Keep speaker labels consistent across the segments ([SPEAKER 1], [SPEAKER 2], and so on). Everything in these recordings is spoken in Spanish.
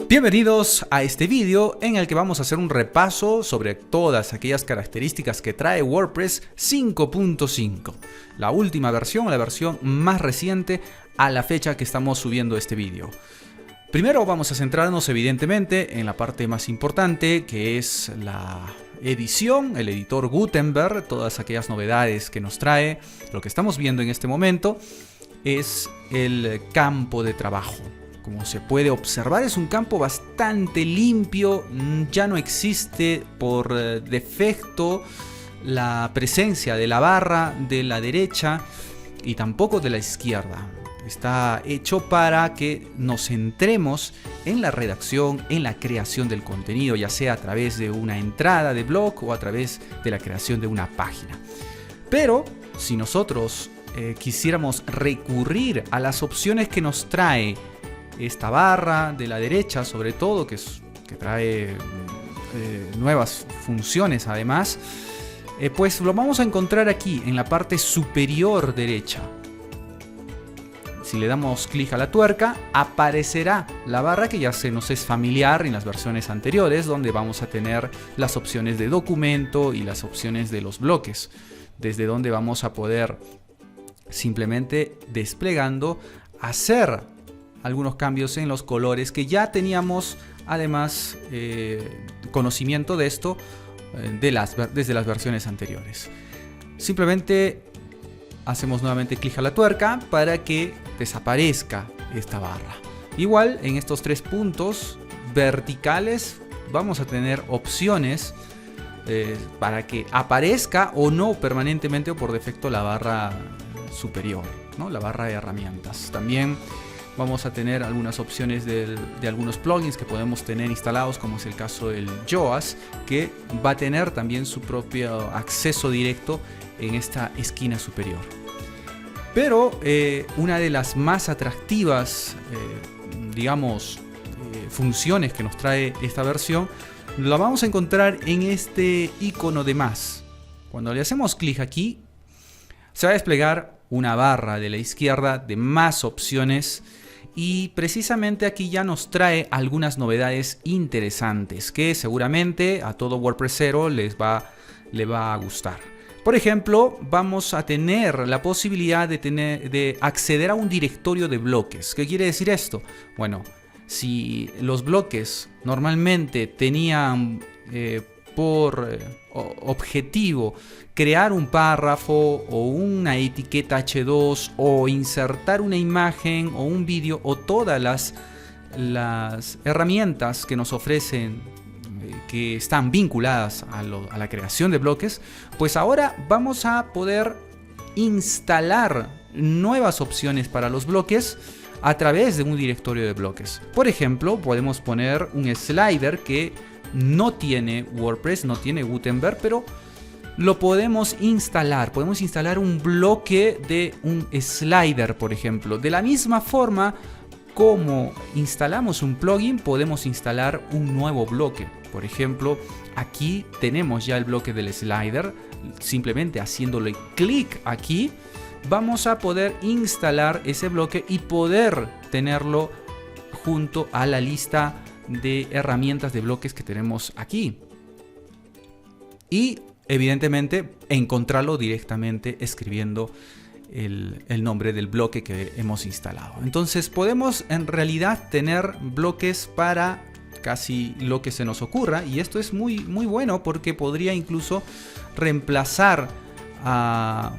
[SPEAKER 1] Bienvenidos a este vídeo en el que vamos a hacer un repaso sobre todas aquellas características que trae WordPress 5.5, la última versión, la versión más reciente a la fecha que estamos subiendo este vídeo. Primero vamos a centrarnos evidentemente en la parte más importante, que es la edición, el editor Gutenberg, todas aquellas novedades que nos trae. Lo que estamos viendo en este momento es el campo de trabajo. Como se puede observar, es un campo bastante limpio, ya no existe por defecto la presencia de la barra de la derecha y tampoco de la izquierda. Está hecho para que nos centremos en la redacción, en la creación del contenido, ya sea a través de una entrada de blog o a través de la creación de una página. Pero si nosotros quisiéramos recurrir a las opciones que nos trae esta barra de la derecha, sobre todo, que trae nuevas funciones además, pues lo vamos a encontrar aquí en la parte superior derecha. Si le damos clic a la tuerca, aparecerá la barra que ya se nos es familiar en las versiones anteriores, donde vamos a tener las opciones de documento y las opciones de los bloques, desde donde vamos a poder simplemente desplegando hacer algunos cambios en los colores que ya teníamos además conocimiento de esto desde las versiones anteriores. Simplemente hacemos nuevamente clic a la tuerca para que desaparezca esta barra. Igual en estos tres puntos verticales vamos a tener opciones para que aparezca o no permanentemente o por defecto la barra superior, ¿no? La barra de herramientas. También vamos a tener algunas opciones de algunos plugins que podemos tener instalados, como es el caso del Yoast, que va a tener también su propio acceso directo en esta esquina superior. Pero una de las más atractivas, funciones que nos trae esta versión, la vamos a encontrar en este icono de más. Cuando le hacemos clic aquí, se va a desplegar una barra de la izquierda de más opciones. Y precisamente aquí ya nos trae algunas novedades interesantes que seguramente a todo WordPressero le va a gustar. Por ejemplo, vamos a tener la posibilidad de acceder a un directorio de bloques. ¿Qué quiere decir esto? Bueno, si los bloques normalmente tenían por objetivo crear un párrafo o una etiqueta H2 o insertar una imagen o un vídeo o todas las herramientas que nos ofrecen que están vinculadas a la creación de bloques, pues ahora vamos a poder instalar nuevas opciones para los bloques a través de un directorio de bloques. Por ejemplo, podemos poner un slider que no tiene WordPress, no tiene Gutenberg, pero lo podemos instalar. Podemos instalar un bloque de un slider, por ejemplo. De la misma forma como instalamos un plugin, podemos instalar un nuevo bloque. Por ejemplo, aquí tenemos ya el bloque del slider. Simplemente haciéndole clic aquí, vamos a poder instalar ese bloque y poder tenerlo junto a la lista de herramientas de bloques que tenemos aquí. Y evidentemente encontrarlo directamente escribiendo el nombre del bloque que hemos instalado. Entonces podemos en realidad tener bloques para casi lo que se nos ocurra, y esto es muy bueno porque podría incluso reemplazar a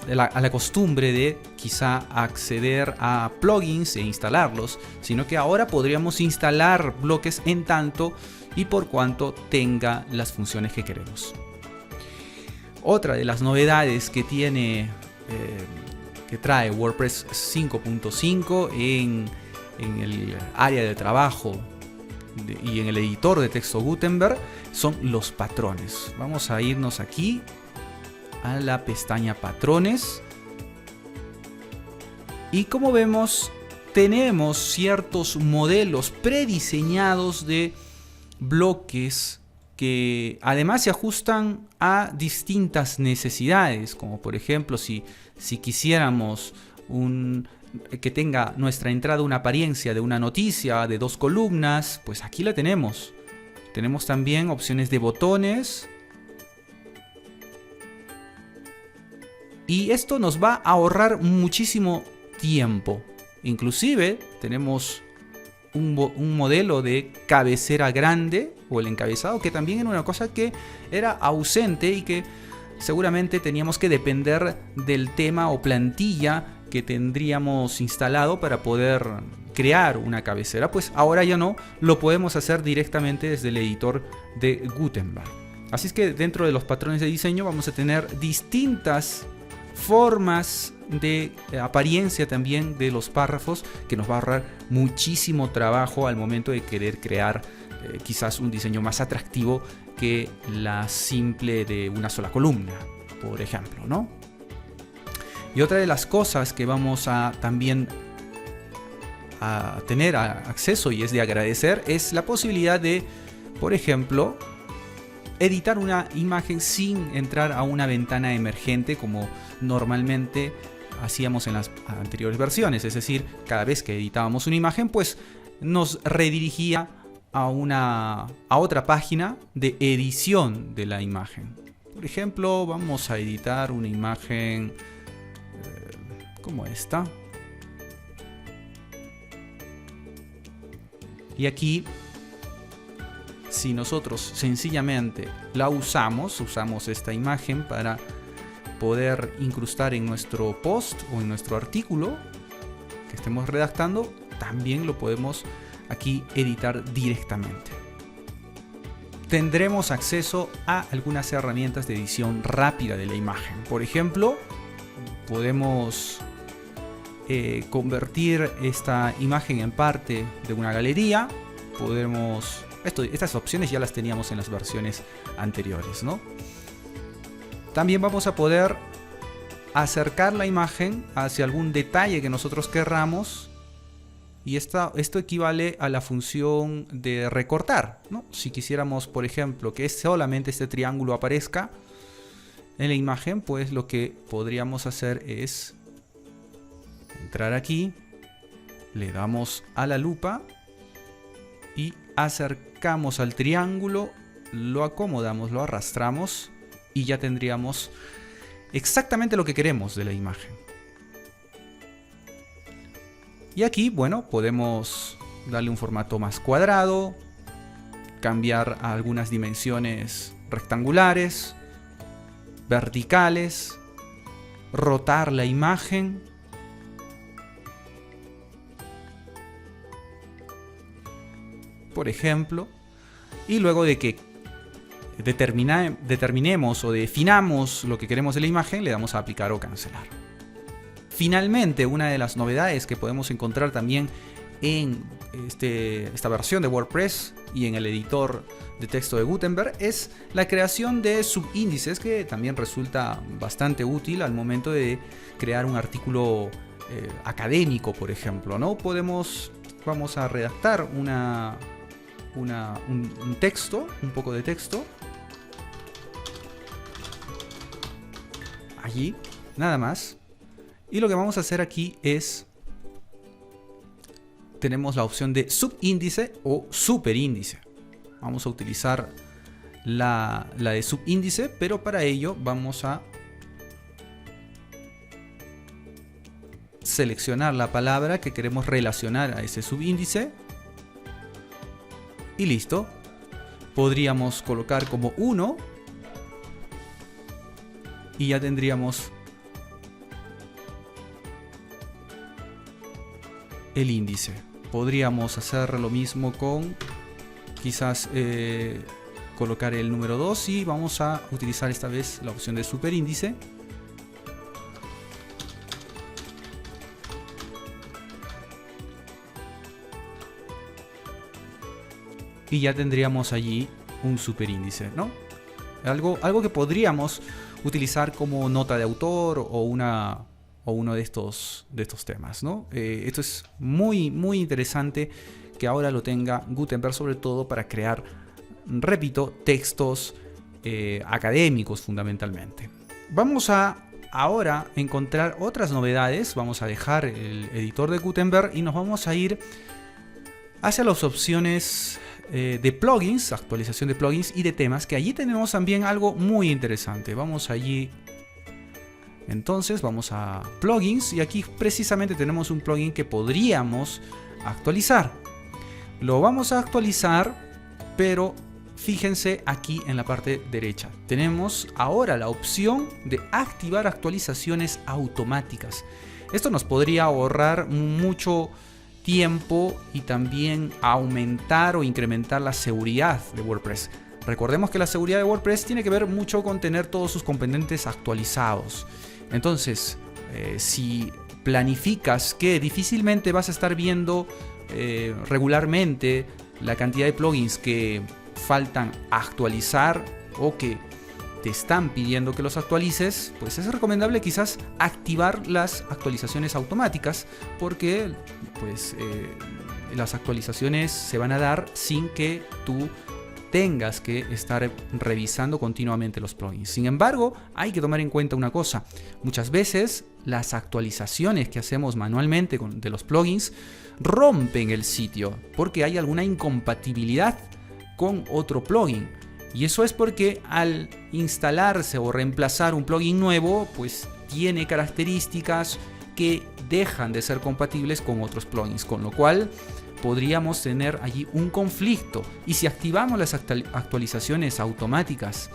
[SPEAKER 1] la costumbre de quizá acceder a plugins e instalarlos, sino que ahora podríamos instalar bloques en tanto y por cuanto tenga las funciones que queremos. Otra de las novedades que trae WordPress 5.5 en el área de trabajo y en el editor de texto Gutenberg son los patrones. Vamos a irnos aquí a la pestaña patrones y como vemos tenemos ciertos modelos prediseñados de bloques que además se ajustan a distintas necesidades, como por ejemplo si quisiéramos un que tenga nuestra entrada una apariencia de una noticia de 2 columnas, pues aquí la tenemos. Tenemos también opciones de botones. Y esto nos va a ahorrar muchísimo tiempo. Inclusive tenemos un modelo de cabecera grande o el encabezado, que también era una cosa que era ausente y que seguramente teníamos que depender del tema o plantilla que tendríamos instalado para poder crear una cabecera. Pues ahora ya no, lo podemos hacer directamente desde el editor de Gutenberg. Así es que dentro de los patrones de diseño vamos a tener distintas formas de apariencia también de los párrafos, que nos va a ahorrar muchísimo trabajo al momento de querer crear quizás un diseño más atractivo que la simple de una sola columna, por ejemplo, ¿no? Y otra de las cosas que vamos a también a tener acceso, y es de agradecer, es la posibilidad de, por ejemplo, editar una imagen sin entrar a una ventana emergente como normalmente hacíamos en las anteriores versiones. Es decir, cada vez que editábamos una imagen, pues nos redirigía a otra página de edición de la imagen. Por ejemplo, vamos a editar una imagen como esta. Y aquí, si nosotros sencillamente la usamos esta imagen para poder incrustar en nuestro post o en nuestro artículo que estemos redactando, también lo podemos aquí editar directamente. Tendremos acceso a algunas herramientas de edición rápida de la imagen. Por ejemplo, podemos convertir esta imagen en parte de una galería. Estas opciones ya las teníamos en las versiones anteriores, ¿no? También vamos a poder acercar la imagen hacia algún detalle que nosotros querramos. Y esto equivale a la función de recortar, ¿no? Si quisiéramos, por ejemplo, que solamente este triángulo aparezca en la imagen, pues lo que podríamos hacer es entrar aquí, le damos a la lupa y acercamos al triángulo, lo acomodamos, lo arrastramos y ya tendríamos exactamente lo que queremos de la imagen. Y aquí, bueno, podemos darle un formato más cuadrado, cambiar a algunas dimensiones rectangulares, verticales, rotar la imagen. Por ejemplo, y luego de que determinemos o definamos lo que queremos de la imagen, le damos a aplicar o cancelar. Finalmente, una de las novedades que podemos encontrar también en esta versión de WordPress y en el editor de texto de Gutenberg es la creación de subíndices, que también resulta bastante útil al momento de crear un artículo académico, por ejemplo, ¿no? Vamos a redactar un texto, un poco de texto. Allí, nada más. Y lo que vamos a hacer aquí es, tenemos la opción de subíndice o superíndice. Vamos a utilizar la de subíndice, pero para ello vamos a seleccionar la palabra que queremos relacionar a ese subíndice. Y listo. Podríamos colocar como 1 y ya tendríamos el índice. Podríamos hacer lo mismo con quizás colocar el número 2 y vamos a utilizar esta vez la opción de superíndice. Y ya tendríamos allí un superíndice, ¿no? Algo que podríamos utilizar como nota de autor o uno de estos temas, ¿no? Esto es muy interesante que ahora lo tenga Gutenberg, sobre todo para crear, repito, textos académicos fundamentalmente. Vamos a ahora encontrar otras novedades. Vamos a dejar el editor de Gutenberg y nos vamos a ir hacia las opciones de plugins, actualización de plugins y de temas, que allí tenemos también algo muy interesante. Vamos allí, entonces vamos a plugins y aquí precisamente tenemos un plugin que podríamos actualizar. Lo vamos a actualizar, pero fíjense aquí en la parte derecha. Tenemos ahora la opción de activar actualizaciones automáticas. Esto nos podría ahorrar mucho tiempo y también aumentar o incrementar la seguridad de WordPress. Recordemos que la seguridad de WordPress tiene que ver mucho con tener todos sus componentes actualizados. Entonces, si planificas que difícilmente vas a estar viendo regularmente la cantidad de plugins que faltan actualizar o que te están pidiendo que los actualices, pues es recomendable quizás activar las actualizaciones automáticas, porque pues las actualizaciones se van a dar sin que tú tengas que estar revisando continuamente los plugins. Sin embargo, hay que tomar en cuenta una cosa: muchas veces las actualizaciones que hacemos manualmente de los plugins rompen el sitio porque hay alguna incompatibilidad con otro plugin. Y eso es porque al instalarse o reemplazar un plugin nuevo, pues tiene características que dejan de ser compatibles con otros plugins, con lo cual podríamos tener allí un conflicto. Y si activamos las actualizaciones automáticas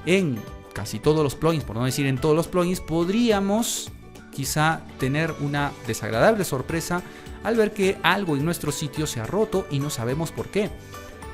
[SPEAKER 1] en casi todos los plugins, por no decir en todos los plugins, podríamos quizá tener una desagradable sorpresa al ver que algo en nuestro sitio se ha roto y no sabemos por qué.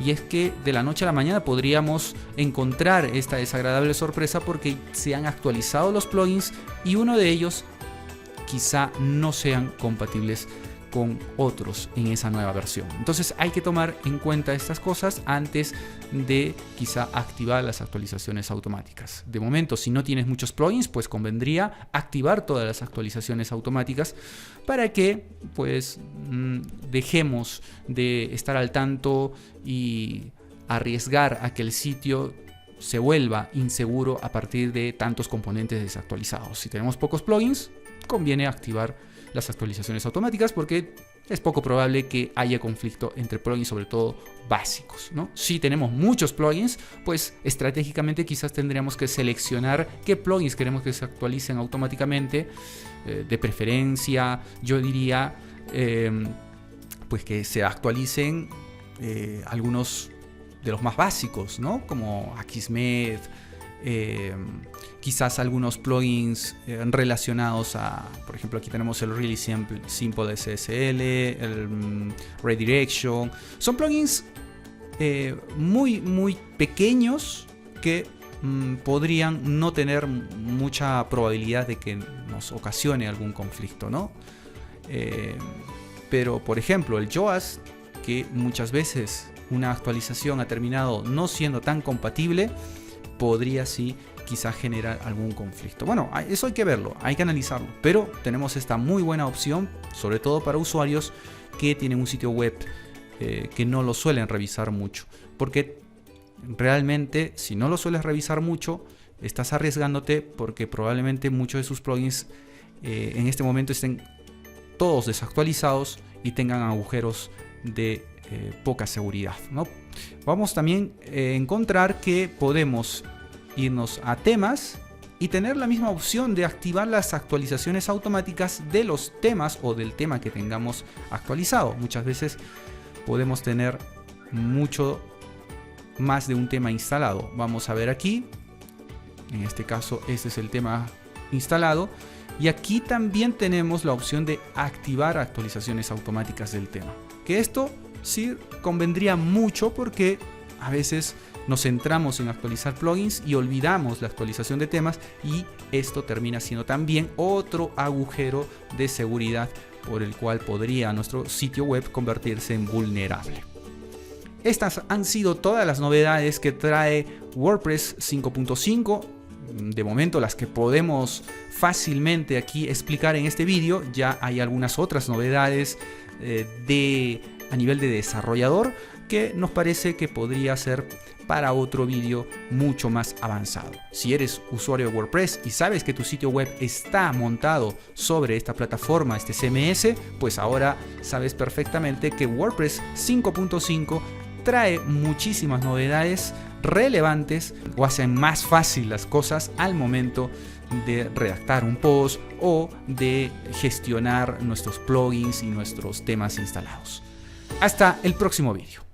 [SPEAKER 1] Y es que de la noche a la mañana podríamos encontrar esta desagradable sorpresa porque se han actualizado los plugins y uno de ellos quizá no sean compatibles con otros en esa nueva versión. Entonces hay que tomar en cuenta estas cosas antes de quizá activar las actualizaciones automáticas. De momento, si no tienes muchos plugins, pues convendría activar todas las actualizaciones automáticas para que pues dejemos de estar al tanto y arriesgar a que el sitio se vuelva inseguro a partir de tantos componentes desactualizados. Si tenemos pocos plugins, conviene activar las actualizaciones automáticas porque es poco probable que haya conflicto entre plugins, sobre todo básicos, ¿no? Si tenemos muchos plugins, pues estratégicamente quizás tendríamos que seleccionar qué plugins queremos que se actualicen automáticamente. De preferencia, yo diría pues que se actualicen algunos de los más básicos, ¿no? Como Akismet, quizás algunos plugins relacionados a, por ejemplo, aquí tenemos el Really Simple SSL, el Redirection. Son plugins muy pequeños que podrían no tener mucha probabilidad de que nos ocasione algún conflicto, ¿no? Pero, por ejemplo, el Yoast, que muchas veces una actualización ha terminado no siendo tan compatible, podría sí quizá generar algún conflicto. Bueno, eso hay que verlo, hay que analizarlo, pero tenemos esta muy buena opción, sobre todo para usuarios que tienen un sitio web que no lo suelen revisar mucho, porque realmente si no lo sueles revisar mucho, estás arriesgándote porque probablemente muchos de sus plugins en este momento estén todos desactualizados y tengan agujeros de poca seguridad, ¿no? Vamos también a encontrar que podemos irnos a temas y tener la misma opción de activar las actualizaciones automáticas de los temas o del tema que tengamos actualizado. Muchas veces podemos tener mucho más de un tema instalado. Vamos a ver aquí, en este caso este es el tema instalado, y aquí también tenemos la opción de activar actualizaciones automáticas del tema, que esto sí convendría mucho porque a veces nos centramos en actualizar plugins y olvidamos la actualización de temas, y esto termina siendo también otro agujero de seguridad por el cual podría nuestro sitio web convertirse en vulnerable. Estas han sido todas las novedades que trae WordPress 5.5. De momento las que podemos fácilmente aquí explicar en este vídeo. Ya hay algunas otras novedades a nivel de desarrollador, que nos parece que podría ser para otro vídeo mucho más avanzado. Si eres usuario de WordPress y sabes que tu sitio web está montado sobre esta plataforma, este CMS, pues ahora sabes perfectamente que WordPress 5.5 trae muchísimas novedades relevantes o hacen más fácil las cosas al momento de redactar un post o de gestionar nuestros plugins y nuestros temas instalados. Hasta el próximo vídeo.